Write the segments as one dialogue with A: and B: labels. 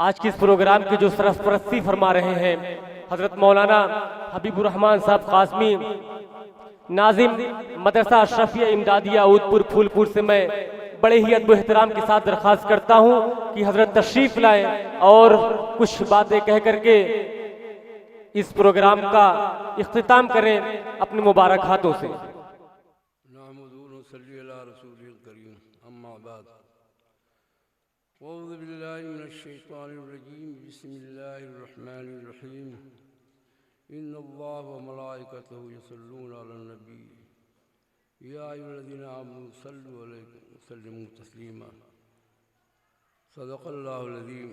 A: आज के इस प्रोग्राम की जो सरपरस्ती फरमा रहे हैं हजरत मौलाना हबीबुर रहमान साहब कासमी, नाजिम मदरसा अशरफिया इमदादिया उदपुर फूलपुर से मैं बड़े ही अदब एहतराम के साथ दरख्वास्त करता हूं कि हजरत तशरीफ लाएं और कुछ बातें कह करके इस प्रोग्राम का इख्तिताम करें अपने मुबारक हाथों से।
B: इन्नल्लाह व मलाइकतहु यसल्लूना अलन नबी या अय्युहल्लज़ीना आमनू सल्लु अलैहि व सल्लिमू तस्लीमा। सदक़ल्लाहुल अज़ीम।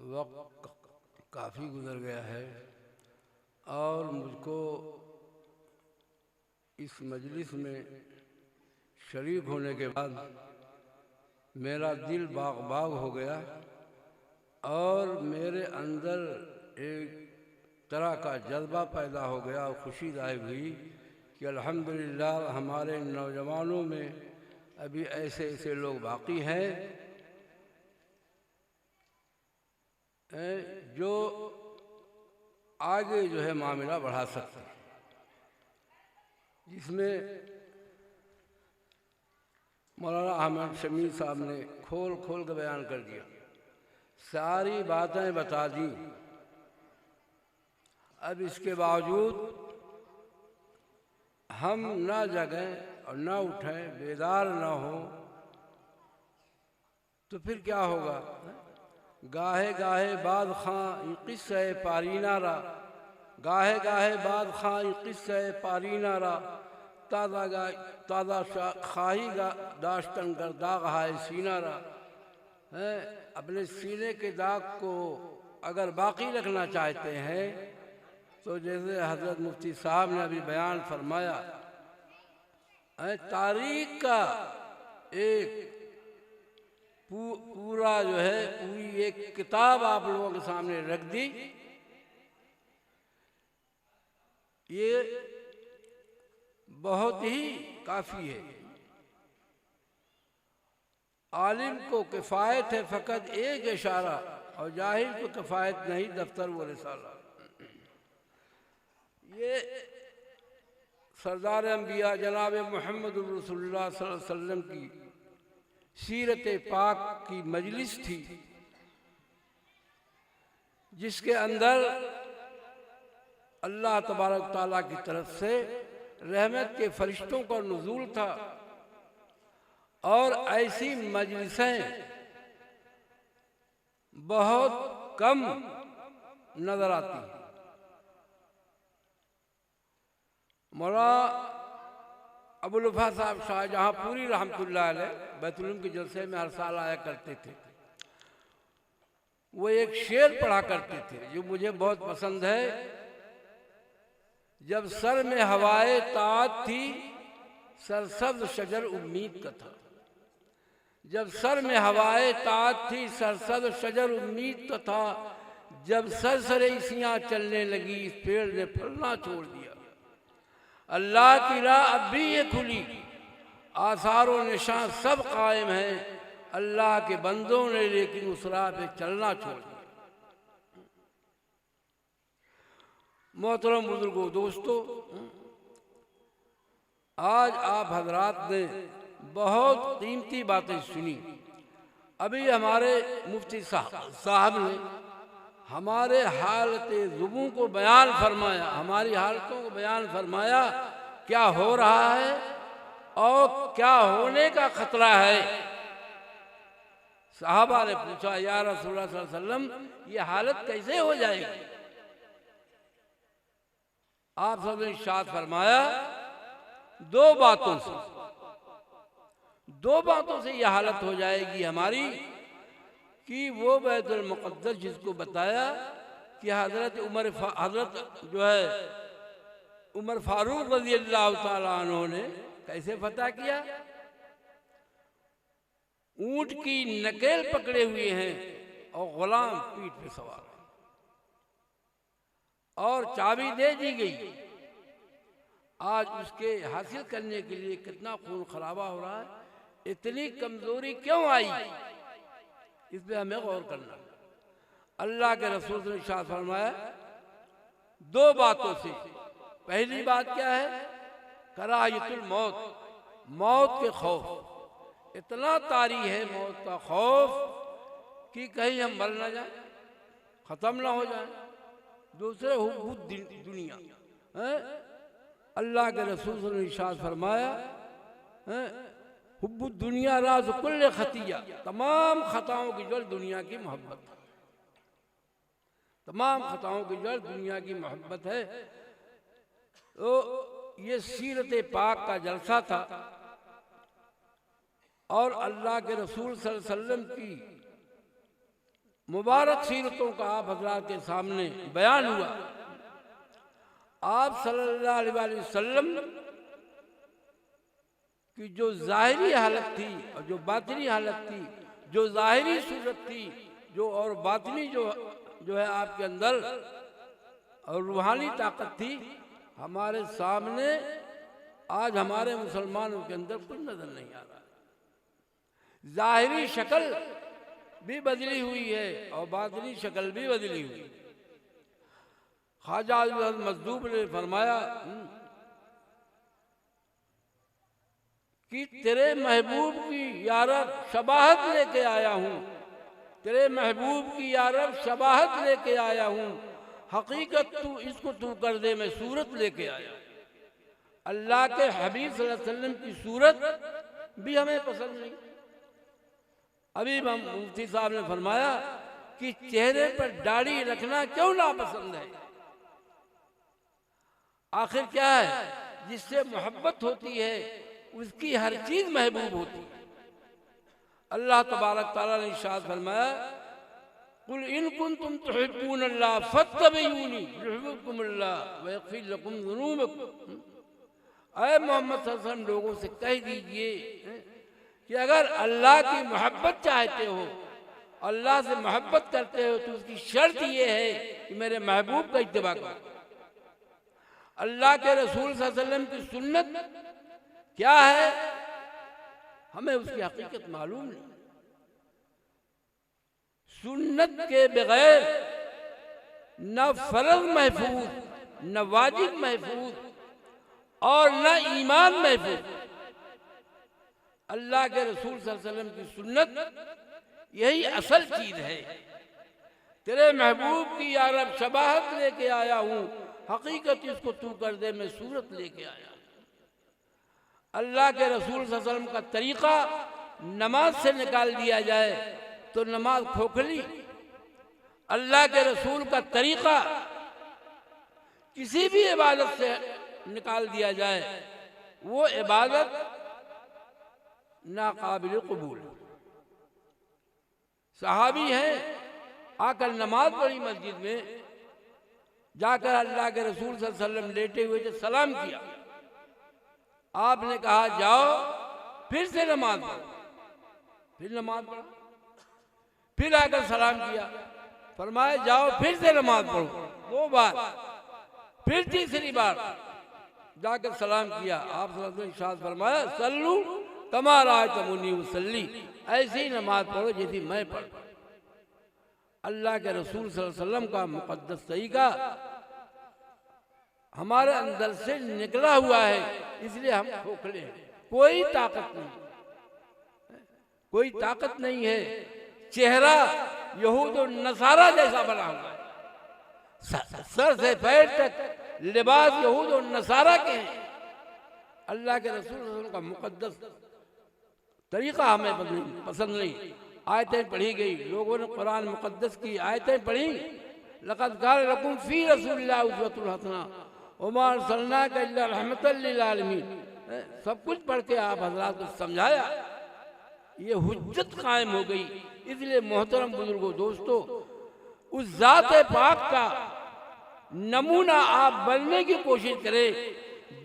B: वक्त काफ़ी गुज़र गया है और मुझको इस मजलिस में शरीक होने के बाद मेरा दिल बाग बाग हो गया और मेरे अंदर एक तरह का जज्बा पैदा हो गया और खुशी ज़ाहिर हुई कि अल्हम्दुलिल्लाह हमारे नौजवानों में अभी ऐसे ऐसे लोग बाकी हैं जो आगे जो है मामला बढ़ा सकते हैं, जिसमें मौलाना अहमद शमीर साहब ने खोल खोल कर बयान कर दिया, सारी बातें बता दी। अब इसके बावजूद हम ना जगें और ना उठें, बेदार ना हो तो फिर क्या होगा। गाहे गाहे बाद खां किस्से पारीना रा, गाहे गाहे बाद खां किस्से पारीना रा, ताज़ा खाही दाश्तन कर दाग हाय सीना रा है। अपने सीने के दाग को अगर बाकी रखना चाहते हैं तो जैसे हज़रत मुफ्ती साहब ने अभी बयान फरमाया, तारीख का एक पूरा जो है पूरी एक किताब आप लोगों के सामने रख दी। ये बहुत ही काफ़ी है। आलिम को किफ़ायत है फ़कत एक इशारा और जाहिल को किफ़ायत नहीं दफ्तर व रिसाला। ये सरदार अंबिया जनाब मोहम्मद रसूलुल्लाह सल्लल्लाहु अलैहि वसल्लम की सीरत पाक की मजलिस थी, जिसके अंदर अल्लाह तबारक ताला की तरफ से रहमत के फरिश्तों का नुज़ूल था और ऐसी मजलिसें बहुत कम नजर आती हैं। मौला अबुल वफा साहब शाहजहांपुरी रहमतुल्लाह अलैह बैतुल के जलसे में हर साल आया करते थे। वो एक शेर पढ़ा करते थे जो मुझे बहुत पसंद है। जब सर में हवाए ताअत थी सरसब्ज़ शजर उम्मीद का था। जब सर में हवाए ताअत थी सरसब्ज़ शजर उम्मीद का था। जब सरसरेसियाँ चलने लगी इस पेड़ ने फलना छोड़ दिया। अल्लाह की राह अब भी ये खुली, आसारों निशान सब कायम हैं। अल्लाह के बंदों ने लेकिन उस राह पे चलना छोड़ दिया। मोहतरम बुजुर्गों, दोस्तों, आज आप हजरात ने बहुत कीमती बातें सुनी। अभी हमारे मुफ्ती साहब ने हमारे हालत ज़ुबूं को बयान फरमाया, हमारी हालतों को बयान फरमाया, क्या हो रहा है और क्या होने का खतरा है। साहबा ने पूछा, या रसूलुल्लाह सल्लल्लाहु अलैहि वसल्लम ये हालत कैसे हो जाएगी। आप सबने इरशाद फरमाया, दो बातों से यह हालत हो जाएगी हमारी कि वो बैतुल मुक़द्दस जिसको बताया कि हजरत जो है उमर फारूक रज़ी अल्लाह ताला अन्हु ने कैसे फतह किया। ऊंट की नकेल पकड़े हुए हैं और गुलाम पीठ पे सवार और चाबी दे दी गई। आज उसके हासिल करने के लिए कितना खून खराबा हो रहा है, इतनी कमजोरी क्यों आई, इस पे हमें गौर करना। अल्लाह के रसूल ने इरशाद फरमाया दो बातों से। पहली बात क्या है? कराहियतुल मौत, मौत के खौफ। इतना तारी है मौत का खौफ कि कहीं हम मर ना जाए, खत्म ना हो जाए। दूसरे हुब्बुद दुनिया है। अल्लाह के रसूल ने इरशाद फरमाया हुब्बुद दुनिया राज कुल्ल खतिया, तमाम खताओं की जड़ दुनिया की मोहब्बत है। तमाम खताओं की जड़ दुनिया की मोहब्बत है। तो ये सीरत पाक का जलसा था और अल्लाह के रसूल सल्लल्लाहु अलैहि वसल्लम की मुबारक सीरतों का आप हज़रात के सामने बयान हुआ। आप सल्लल्लाहु अलैहि वसल्लम की जो ज़ाहिरी हालत थी और जो बातिनी हालत थी, जो ज़ाहिरी सूरत थी जो और बातिनी जो है आपके अंदर और रूहानी ताकत थी, हमारे सामने आज हमारे मुसलमानों के अंदर कुछ नजर नहीं आ रहा। ज़ाहिरी शक्ल भी बदली हुई है और बातिनी शक्ल भी बदली हुई। ख्वाजा मजदूब ने फरमाया कि तेरे महबूब की यारब शबाहत लेके आया हूँ, तेरे महबूब की यारब शबाहत लेके आया हूँ, हकीकत तू इसको तू कर दे, मैं सूरत लेके आया। अल्लाह के हबीब सल्लल्लाहु अलैहि वसल्लम की सूरत भी हमें पसंद नहीं। अभी मुफ्ती साहब ने फरमाया कि चेहरे पर दाढ़ी रखना क्यों नापसंद है? आखिर क्या है? जिससे मोहब्बत होती है उसकी हर चीज महबूब होती है। अल्लाह तबारक तआला ने इरशाद फरमाया कुल इन कुंतुम तुहिब्बूनल्लाह फत्तबिऊनी युहिब्बुकुमुल्लाह व यग़फिर लकुम ज़ुनूबकुम। ऐ मोहम्मद सल्लल्लाहु अलैहि वसल्लम लोगों से कह दीजिए कि अगर अल्लाह की मोहब्बत चाहते हो, अल्लाह से मोहब्बत करते हो, तो उसकी शर्त ये है कि मेरे महबूब का इत्तिबा करो। अल्लाह के रसूल सल्लल्लाहु अलैहि वसल्लम की सुन्नत क्या है हमें उसकी हकीकत मालूम नहीं। सुन्नत के बगैर न फर्ज महफूज, न वाजिब महफूज और न ईमान महफूज। अल्लाह के रसूल सल्लल्लाहु अलैहि वसल्लम की सुन्नत यही असल चीज है। तेरे महबूब की यारब शबाहत लेके आया हूँ, हकीकत इसको तू कर दे, मैं सूरत लेके आया। अल्लाह के रसूल सल्लल्लाहु अलैहि वसल्लम का तरीका नमाज से निकाल दिया जाए तो नमाज खोखली। अल्लाह के रसूल का तरीका किसी भी इबादत से निकाल दिया जाए वो इबादत नाकाबिल कबूल। सहाबी हैं, आकर नमाज पढ़ी मस्जिद में, जाकर अल्लाह के रसूल सल्लल्लाहु अलैहि वसल्लम लेटे हुए थे, सलाम किया। आपने कहा जाओ फिर से नमाज पढ़ो। फिर नमाज पढ़ो, फिर आकर सलाम किया, फरमाया जाओ फिर से नमाज पढ़ो। 2 बार, फिर तीसरी बार जाकर सलाम किया। आप सल्लल्लाहु अलैहि वसल्लम ने इरशाद फरमाया सल्लू कमा रअयतमुनी उसल्ली, ऐसी नमाज पढ़ो जैसी मैं पढ़। अल्लाह के रसूल सल्लल्लाहु अलैहि वसल्लम का मुक़द्दस तरीका हमारे अंदर से निकला हुआ है, इसलिए हम खोखले हैं। कोई ताकत नहीं, कोई ताकत नहीं है। चेहरा यहूद और नसारा जैसा बना हुआ है, सर से पैर तक लिबास यहूद और नसारा के हैं। अल्लाह के रसूल का मुक़द्दस तरीका हमें पसंद नहीं। आयतें पढ़ी गई, लोगों ने कुरान मुक़द्दस की आयतें पढ़ी, लक़द कान लकुम फ़ी रसूलिल्लाहि उस्वतुन हसना वमा अरसलनाका इल्ला रहमतल लिल आलमीन। सब कुछ पढ़ के आप हज़रात को समझाया, ये हुज्जत कायम हो गई। इसलिए मोहतरम बुजुर्गों, दोस्तों, उस ज़ात पाक का नमूना आप बनने की कोशिश करें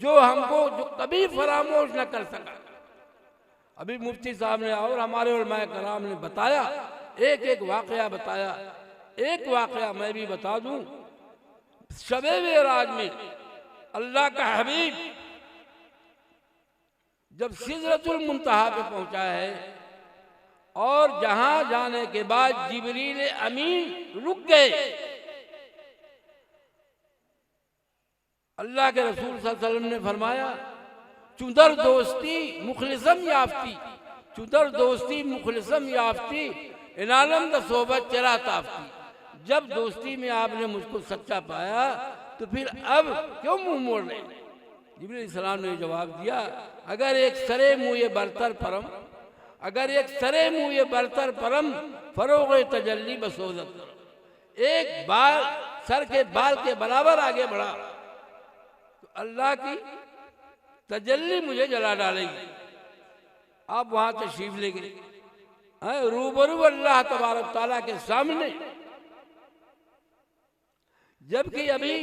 B: जो हमको जो कभी फरामोश न कर सका। अभी मुफ्ती साहब ने और हमारे उलमाए कराम ने बताया, एक एक वाकया बताया। एक वाकया मैं भी बता दूं। शबे मेराज में अल्लाह का हबीब जब सिदरतुल मुंतहा पे पहुंचा है और जहां जाने के बाद जिब्रील अमीन रुक गए, अल्लाह के रसूल सल्लल्लाहु अलैहि वसल्लम ने फरमाया, चुदर दोस्ती मुखलिसम याफ्ती, चुदर दोस्ती मुखलिसम याफ्ती, इनालम द सोबत चरा ताफ्ती। जब दोस्ती में आपने मुझको सच्चा पाया तो फिर अब क्यों मुंह मोड़ रहे? जिब्रील सलाम ने जवाब दिया, अगर एक सरे मुँह बरतर परम, अगर एक सरे मुँह बरतर परम फरोग तजल्ली बसोदत, एक बाल सर के बाल के बराबर आगे बढ़ा तो अल्लाह की तजल्ली मुझे जला डालेगी। आप वहां तशरीफ ले गए, रूबरू अल्लाह तबारक ताला के सामने, जबकि अभी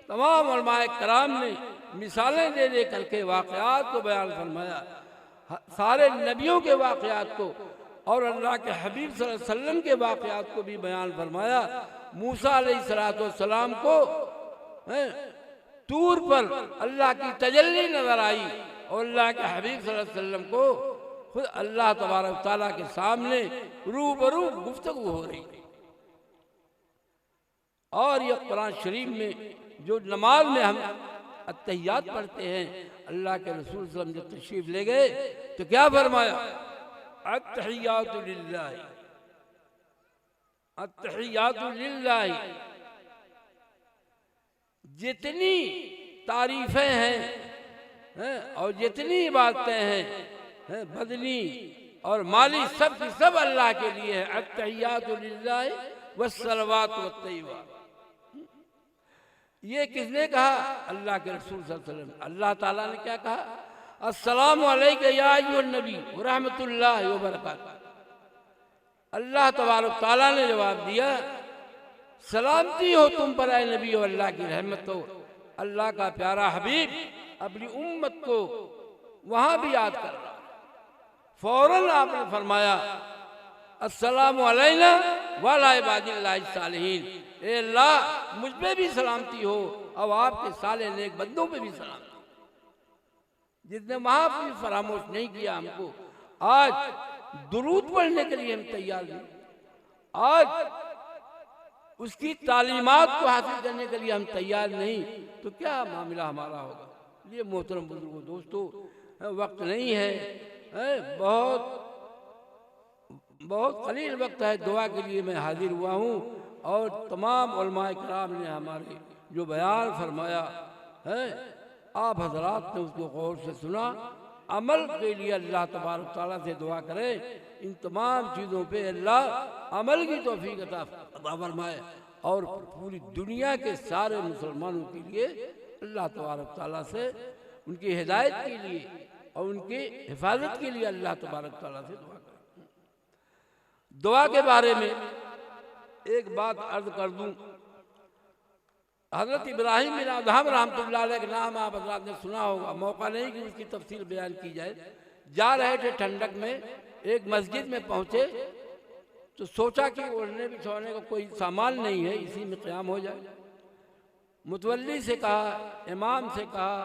B: तमाम उलमाए कराम ने मिसालें दे दे करके वाक़यात को बयान फरमाया, सारे नबियों के वाक़यात को और अल्लाह के हबीब सल्लल्लाहु अलैहि वसल्लम के वाक़यात को भी बयान फरमाया। मूसा अलैहिस्सलाम को तूर पर अल्लाह की तजल्ली नजर आई और अल्लाह के हबीब सल्लल्लाहु अलैहि वसल्लम को खुद अल्लाह तबारक ताला के सामने रूबरू गुफ्तगू हो रही। और ये कुरान शरीफ में जो नमाज में हम अत्तहियात पढ़ते हैं, अल्लाह के रसूल सल्लल्लाहु अलैहि वसल्लम जब तशरीफ ले गए तो क्या फरमाया, अत्तहियातु लिल्लाहि, अत्तहियातु लिल्लाहि। जितनी तारीफें हैं और जितनी बातें हैं बदनी और माली, सब की सब अल्लाह के लिए है। अत्तहियातु लिल्लाहि वस्सलवातु वत्तय्यिबात। ये किसने कहा? अल्लाह के रसूल सल्लल्लाहु अलैहि वसल्लम। अल्लाह ताला ने क्या कहा? अस्सलामु अलैका या अय्युहन नबी व रहमतुल्लाहि व बरकातुहू। अल्लाह तबारक ताला ने जवाब दिया, सलामती हो तुम पर ऐ नबी और अल्लाह की रहमत हो। अल्लाह का प्यारा हबीब अपनी उम्मत को वहां भी याद कर रहा। फौरन आपने फरमाया, अस्सलामु अलैना व अला इबादिल्लाहिस सालिहीन। ए अल्लाह मुझ पे भी सलामती हो और आपके साले नेक बंदों पे भी सलामती। जिसने वहां भी फरामोश नहीं किया हमको, आज दुरूद पढ़ने के लिए हम तैयार नहीं, आज उसकी तालीमात को हासिल करने के लिए हम तैयार नहीं, तो क्या मामला हमारा होगा? ये मोहतरम बुजुर्गों, दोस्तों, वक्त नहीं है, बहुत कलील वक्त है। दुआ के लिए मैं हाजिर हुआ हूँ और तमाम उलमाए कराम ने हमारे जो बयान फरमाया है, आप हजरात ने उसको गौर से सुना। अमल के लिए अल्लाह तबारक ताला से दुआ करें, इन तमाम चीज़ों पे अल्लाह अमल की तौफीक अता फरमाए और पूरी दुनिया के सारे मुसलमानों के लिए अल्लाह तबारक ताला से उनकी हिदायत के लिए और उनकी हिफाजत के लिए अल्लाह तबारक ताला से दुआ करें। दुआ के बारे में एक बात अर्ज कर दूं, हज़रत इब्राहिम बिन अदहम रहमतुल्लाह अलैह के नाम आप हज़रात ने सुना होगा, मौका नहीं कि उसकी तफसील बयान की जाए। जा रहे थे ठंडक में, एक मस्जिद में पहुंचे तो सोचा कि ओढ़ने बिछौने का कोई सामान नहीं है, इसी में क़याम हो जाए। मुतवल्ली से कहा, इमाम से कहा,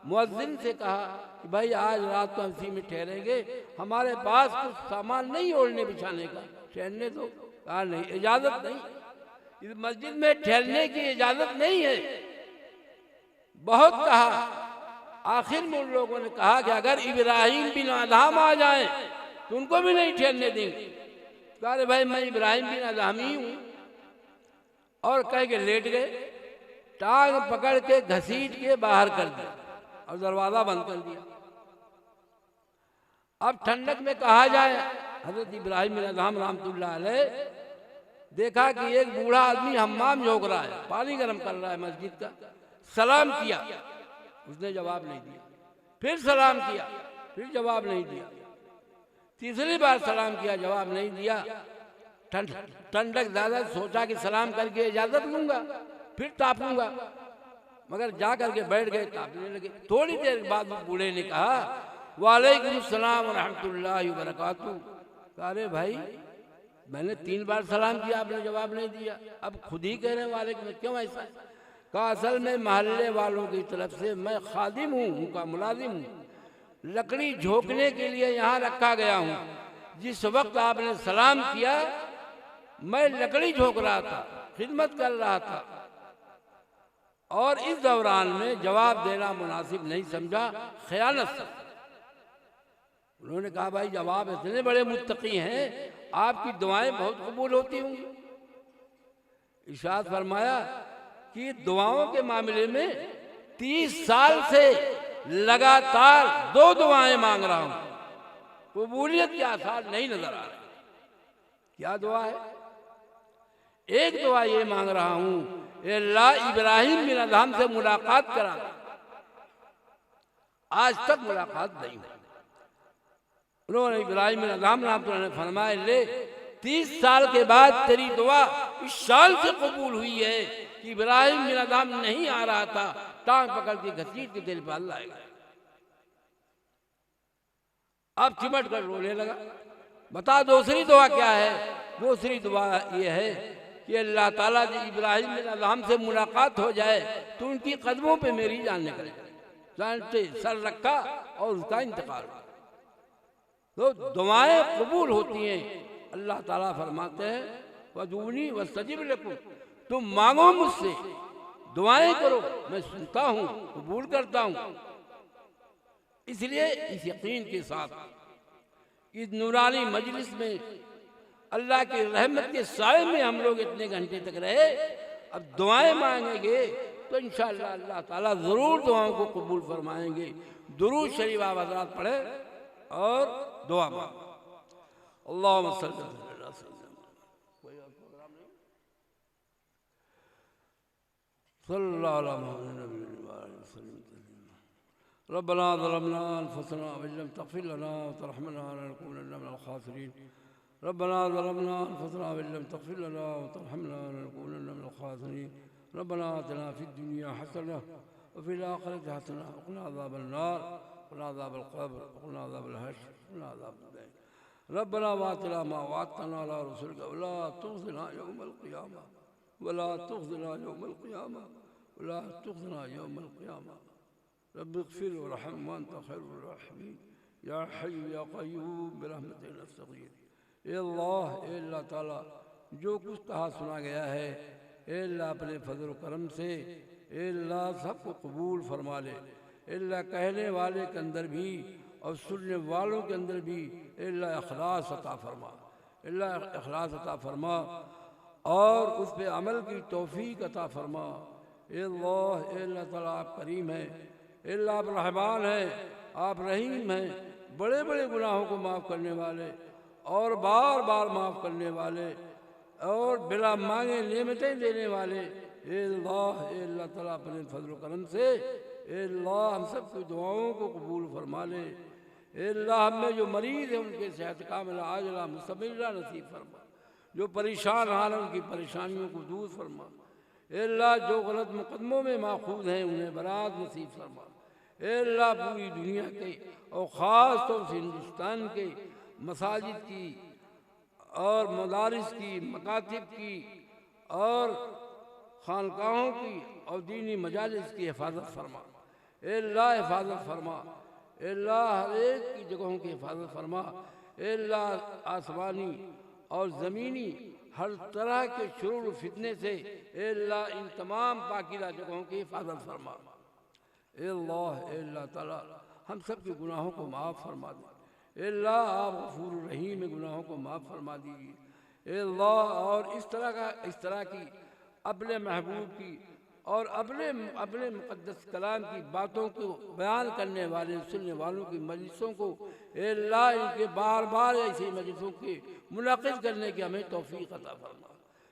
B: मुअज्जिन से कहा कि भाई आज रात को हम इसी में ठहरेंगे, हमारे पास कुछ सामान नहीं ओढ़ने बिछाने का, ठहरने दो। कहा नहीं, इजाज़त नहीं, इस मस्जिद में ठहरने की इजाज़त नहीं है। बहुत कहा, आखिर में उन लोगों ने कहा कि अगर इब्राहिम बिन अदहम आ जाए तो उनको भी नहीं ठहरने देंगे। कहा भाई मैं इब्राहिम बिन अदहम ही हूँ, और कह के लेट गए, टांग पकड़ के घसीट के बाहर कर दिया और दरवाज़ा बंद कर दिया। अब ठंडक में कहा जाए, हज़रत इब्राहिम बिन अदहम रहमतुल्लाह अलैह देखा कि एक बूढ़ा आदमी हम्माम झोंक रहा है, पानी गर्म कर रहा है मस्जिद का। सलाम किया, उसने जवाब नहीं दिया। फिर सलाम किया, फिर जवाब नहीं दिया। तीसरी बार सलाम किया, जवाब नहीं दिया। ठंडक ज़्यादा, सोचा कि सलाम करके इजाज़त लूँगा, फिर तापूंगा, मगर जा करके बैठ गए, तापने लगे। थोड़ी देर बाद बूढ़े ने कहा, वालेकुम सलाम व रहमतुल्लाहि व बरकातुहू। कहा अरे भाई मैंने 3 बार सलाम किया, आपने जवाब नहीं दिया, अब खुद ही कह रहे हैं वालेकुम, क्यों ऐसा? कहा असल में महल्ले वालों की तरफ से मैं खादिम हूँ, उनका मुलाजिम हूँ, लकड़ी झोंकने के लिए यहाँ रखा गया हूँ। जिस वक्त आपने सलाम किया मैं लकड़ी झोंक रहा था, खिदमत कर रहा था, और इस दौरान में जवाब देना मुनासिब नहीं समझा, खयानत समझा। उन्होंने कहा भाई जवाब इतने बड़े मुत्तकी हैं, आपकी दुआएं बहुत कबूल होती होंगी। इरशाद फरमाया कि दुआओं के मामले में 30 साल से लगातार 2 दुआएं मांग रहा हूं, कबूलियत के आसार नहीं नजर आ रहे। क्या दुआ है? एक दुआ ये मांग रहा हूं, अल्लाह इब्राहिम बिन अदहम से मुलाकात करा। आज तक मुलाकात नहीं हुई। उन्होंने इब्राहिम बिन अदहम नाम तो फरमाए, ले 30 साल के बाद तेरी दुआ इस शान से कबूल हुई है कि इब्राहिम बिन अदहम नहीं आ रहा था, टांग पकड़ के घसीट के तेरे पास लाएगा। अब चिमट कर रोने लगा। बता दूसरी दुआ क्या है? दूसरी दुआ ये है कि अल्लाह ताला जी इब्राहिम बिन अदहम से मुलाकात हो जाए तो उनकी कदमों पे मेरी जान निकल जाए। जान पे सर रखा और उसका इंतकाल। तो दुआएं कबूल होती हैं। अल्लाह ताला फरमाते हैं वदूनी वस्तजिब लकुम, तुम मांगो मुझसे, दुआएं करो, मैं सुनता हूँ, कबूल करता हूँ। इसलिए इस यकीन के साथ इस नूरानी मजलिस में अल्लाह की रहमत के साए में हम लोग इतने घंटे तक रहे। अब दुआएं मांगेंगे तो इंशाअल्लाह अल्लाह ताला जरूर दुआओं को कबूल फरमाएंगे। दुरूद शरीफ आप हज़रात पढ़े और दुआ मांगो। अल्लाहुम्मा सल्ली अला सल्लल्लाहु अलैहि वसल्लम। रब्बना ज़लमना अनफुसना व लम तग़फिर लना व तरहमना लनकुनन्ना मिनल ख़ासिरीन। रब्बना ज़लमना अनफुसना व लम तग़फिर लना व तरहमना लनकुनन्ना मिनल ख़ासिरीन। रब्बना आतिना फ़िद दुनिया हसना व फ़िल आखिरति हसना व क़िना अज़ाबन नार व क़िना अज़ाबल क़ब्र व क़िना अज़ाबल हश्र व क़िना अज़ाबद दार। रब्बना वातिना मा वाअदतना अला रसूलिका व ला तुख़ज़िना यौमल क़ियामा व ला तुख़ज़िना यौमल क़ियामा व ला तुख़ज़िना यौमल क़ियामा। रब्बि इग़फ़िर वरहम व अंत खैरुर राहिमीन या हय्यु या क़य्यूम बिरहमतिका नस्तग़ीथ। ए अल्लाह ताला जो कुछ कहा सुना गया है, ए अल्लाह अपने फजल करम से ए अल्लाह सबको कबूल फरमा ले। ए अल्लाह कहने वाले के अंदर भी और सुनने वालों के अंदर भी ए अल्लाह इखलास अता फरमा। अल्लाह इखलास अता फरमा और उस पर अमल की तौफीक अता फरमा। ए अल्लाह ताला आप करीम हैं, अल्लाह आप रहमान हैं, आप रहीम हैं, बड़े बड़े गुनाहों को माफ़ करने वाले और बार बार माफ़ करने वाले और बिला मांगे नेमतें देने वाले। ए अल्लाह ताला अपने फजल करम से ए अल्लाह हम सब की दुआओं को कबूल फरमा ले। ए अल्लाह हमें जो मरीज़ है उनके सेहत कामिला आजिला मुस्तमिला नसीब फरमा। जो परेशान हाल उनकी परेशानियों को दूर फरमा। ए अल्लाह जो गलत मुकदमों में माखूज़ हैं उन्हें बरात नसीब फरमा। ए अल्लाह पूरी दुनिया के और ख़ास तौर से हिंदुस्तान के मसाजिद की और मदारिस की, मकातिब की और खानकाहों की और दीनी मजालिस की हिफाजत फरमा। ए अल्लाह हिफाजत फरमा। ए अल्लाह हर एक की जगहों की हिफाजत फरमा। ए अल्लाह आसमानी और ज़मीनी हर तरह के शुरूर फितने से ए अल्लाह इन तमाम पाकीज़ा जगहों की हिफाजत फरमा। ए अल्लाह ताला हम सब के गुनाहों को माफ़ फरमा दे। ए अल्लाह आप गफूर रहीम में गुनाहों को माफ़ फरमा दीजिए। ए अल्लाह और इस तरह की अपने महबूब की और अपने मुक़द्दस कलाम की बातों को बयान करने वाले सुनने वालों की मजलिसों को ए अल्लाह इनके बार बार ऐसी मजलिसों के मुनाक़िद करने की हमें तौफ़ीक़ अता फरमा।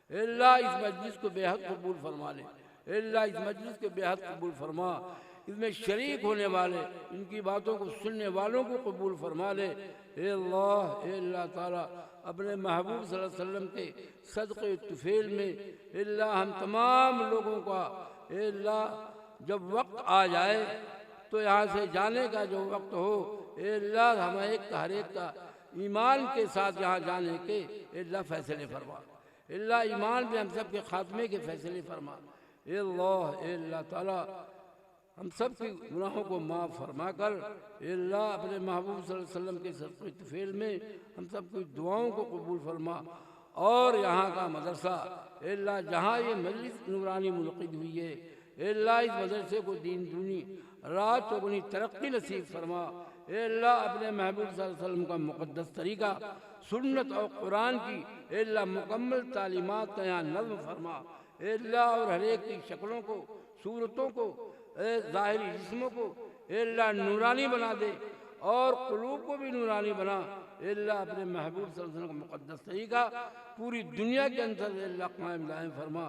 B: ए अल्लाह इस मजलिस को बेहद कबूल फरमा ले। ए अल्लाह इस मजलिस के बेहद कबूल फरमा। इसमें शरीक होने वाले इनकी बातों को सुनने वालों को कबूल फरमा ले। ए अल्लाह ताला अपने महबूब सल्लल्लाहु अलैहि वसल्लम के सदक़े तुफ़ैल में अल्लाह हम तमाम लोगों का ए अल्लाह जब वक्त आ जाए तो यहाँ से जाने का जो वक्त हो ए अल्लाह हम हर एक का ईमान के साथ यहाँ जाने के अल्लाह फ़ैसले फरमा। अल्लाह ईमान में हम सब के ख़ात्मे के फ़ैसले फरमा। ए अल्लाह ताला हम सब के गुनाहों को माफ़ फरमा कर अल्लाह अपने महबूब सल्लल्लाहु अलैहि वसल्लम के सदक़े तफ़ील में हम सब की दुआओं को कबूल फरमा। और यहाँ का मदरसा अल्लाह जहाँ ये मजलिस नूरानी मुनक़िद हुई है अल्लाह इस मदरसे को दीन दुनी रात चौगुनी तरक्की नसीब फरमा। अल्लाह अपने महबूब सल्लल्लाहु अलैहि वसल्लम का मुक़द्दस तरीक़ा सुन्नत और कुरान की अल्लाह मुकम्मल तालीमात का यहाँ नज़्म फरमा। अल्लाह और हर एक की शक्लों को सूरतों को ज़ाहिरी जिस्मों को अल्लाह नूरानी बना दे और क़ुलूब को भी नूरानी बना। अल्लाह अपने महबूब सल्लल्लाहु अलैहि वसल्लम का मुक़द्दस तरीक़ा पूरी दुनिया के अंदर अल्लाह कायम दायम फरमा।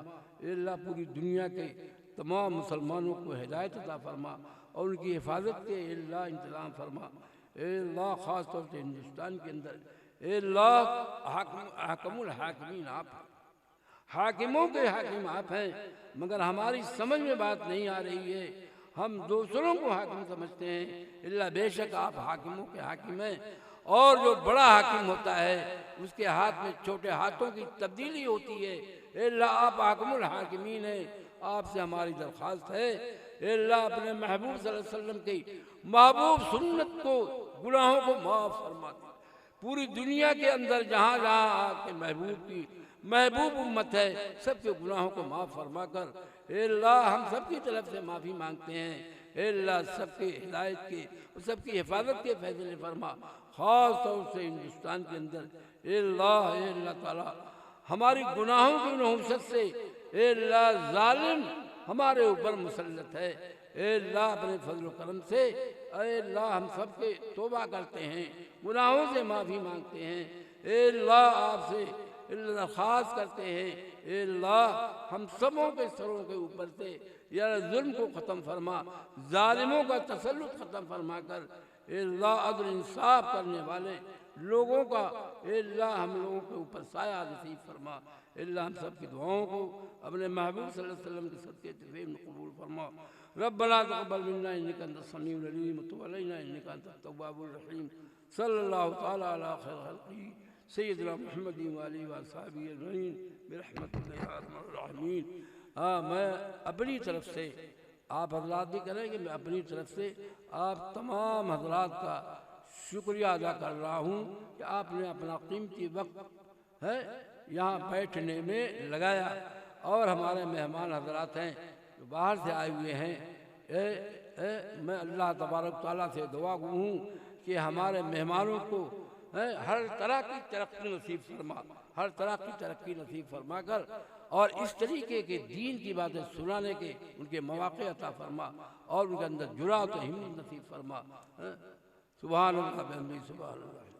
B: अल्लाह पूरी दुनिया के तमाम मुसलमानों को हिदायत अता फरमा और उनकी हिफाजत के अल्लाह इंतज़ाम फरमा। अल्लाह ख़ास तौर से हिंदुस्तान के अंदर अल्लाह हाकिमुल हाकिमीन आप, हाकिमों के हाकिम आप हैं, मगर हमारी समझ में बात नहीं आ रही है, हम दूसरों को हाकिम समझते हैं। अल्लाह बेशक आप हाकिमों के हाकिम हैं और जो बड़ा हाकिम होता है उसके हाथ में छोटे हाथों की तब्दीली होती है। अल्लाह आप हाकिमुल हाकिमीन हैं, आपसे हमारी दरख्वास्त है अल्लाह अपने महबूब सल्लल्लाहु अलैहि वसल्लम की महबूब सुन्नत को गुनाहों को माफ़ फरमा दे। पूरी दुनिया के अंदर जहाँ जहाँ आपके महबूब की महबूब उम्मत है सबके गुनाहों को माफ़ फरमा कर अल्लाह हम सबकी तरफ से माफ़ी मांगते हैं। अल्लाह सबके हिदायत के और सबकी हिफाजत के फैसले फरमा। ख़ास तौर से हिंदुस्तान के अंदर अल्लाह ताला हमारी गुनाहों की नहुसत से अल्लाह जालिम हमारे ऊपर मुसल्लत है। अल्लाह अपने फजल करम से अल्लाह हम सब के तौबा करते हैं, गुनाहों से माफ़ी मांगते हैं। अल्लाह आपसे दरख्वास्त करते हैं अल्लाह हम सबों के सरों के ऊपर से या जुल्म को ख़त्म फरमा, जालिमों का तसल्लुत ख़त्म फरमा कर अल्लाह अदल इंसाफ करने वाले लोगों का अल्लाह हम लोगों के ऊपर साया नसीब फरमा। अल्लाह हम सब की दुआओं को अपने महबूब सल्लल्लाहु अलैहि वसल्लम के सदक़े तफ़ील में कबूल फरमा। रब्बना तक़ब्बल मिन्ना इन्नका अंतस समीउल अलीम व तुब अलैना इन्नका अंतत तव्वाबुर रहीम। सल्लल्लाहु तआला अला खैर खल्क़ी सय्यिदना मुहम्मदिन व आलिहि व अस्हाबिहि अजमईन बिरहमतिका या अरहमर राहिमीन। मैं अपनी तरफ से आप हजरात भी करें कि मैं अपनी तरफ से आप तमाम हजरात का शुक्रिया अदा कर रहा हूँ कि आपने अपना कीमती वक्त है यहाँ बैठने में लगाया और हमारे मेहमान हजरात हैं जो बाहर से आए हुए हैं। मैं अल्लाह तबारक तआला से दुआ हूँ कि हमारे मेहमानों को हर तरह की तरक्की नसीब फरमा, हर तरह की तरक्की नसीब फरमा कर और इस तरीके के दीन की बातें सुनाने के उनके मौक़े अता फरमा और उनके अंदर जुरात और हिम्मत नसीब फरमा। सुभान अल्लाह बिहम्दिही सुभान अल्लाह।